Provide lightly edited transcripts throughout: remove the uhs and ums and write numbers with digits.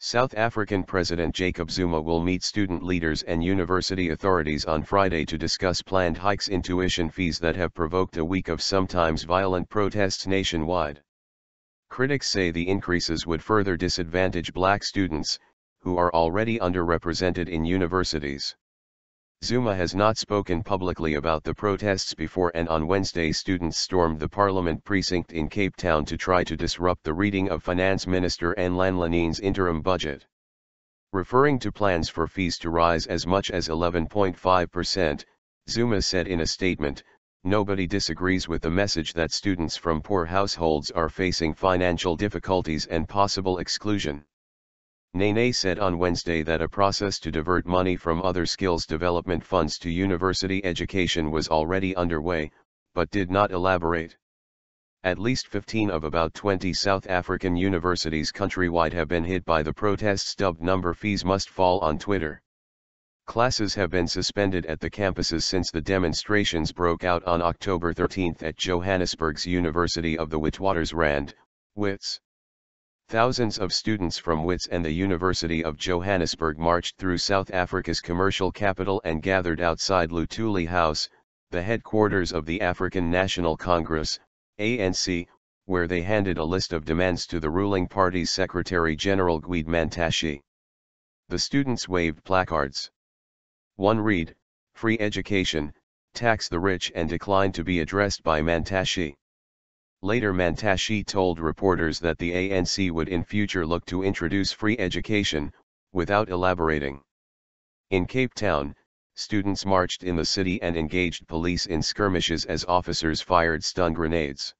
South African President Jacob Zuma will meet student leaders and university authorities on Friday to discuss planned hikes in tuition fees that have provoked a week of sometimes violent protests nationwide. Critics say the increases would further disadvantage black students, who are already underrepresented in universities. Zuma has not spoken publicly about the protests before, and on Wednesday students stormed the Parliament precinct in Cape Town to try to disrupt the reading of Finance Minister Nhlanhla Nene's interim budget. Referring to plans for fees to rise as much as 11.5%, Zuma said in a statement, "Nobody disagrees with the message that students from poor households are facing financial difficulties and possible exclusion." Nene said on Wednesday that a process to divert money from other skills development funds to university education was already underway, but did not elaborate. At least 15 of about 20 South African universities countrywide have been hit by the protests dubbed "Number Fees Must Fall" on Twitter. Classes have been suspended at the campuses since the demonstrations broke out on October 13 at Johannesburg's University of the Witwatersrand, WITS. Thousands of students from WITS and the University of Johannesburg marched through South Africa's commercial capital and gathered outside Luthuli House, the headquarters of the African National Congress, ANC, where they handed a list of demands to the ruling party's Secretary-General Gwede Mantashe. The students waved placards. One read, "Free education, tax the rich," and declined to be addressed by Mantashe. Later Mantashe told reporters that the ANC would in future look to introduce free education, without elaborating. In Cape Town, students marched in the city and engaged police in skirmishes as officers fired stun grenades.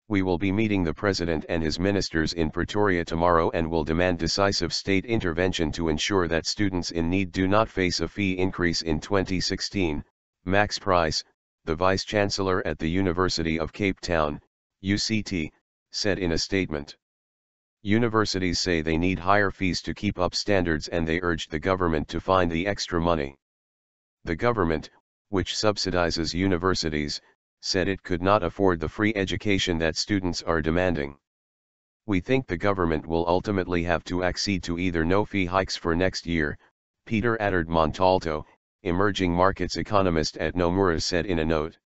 "We will be meeting the president and his ministers in Pretoria tomorrow and will demand decisive state intervention to ensure that students in need do not face a fee increase in 2016, Max Price, the vice-chancellor at the University of Cape Town, UCT, said in a statement. Universities say they need higher fees to keep up standards, and they urged the government to find the extra money. The government, which subsidizes universities, said it could not afford the free education that students are demanding. "We think the government will ultimately have to accede to either no fee hikes for next year," Peter Adard Montalto, emerging markets economist at Nomura, said in a note.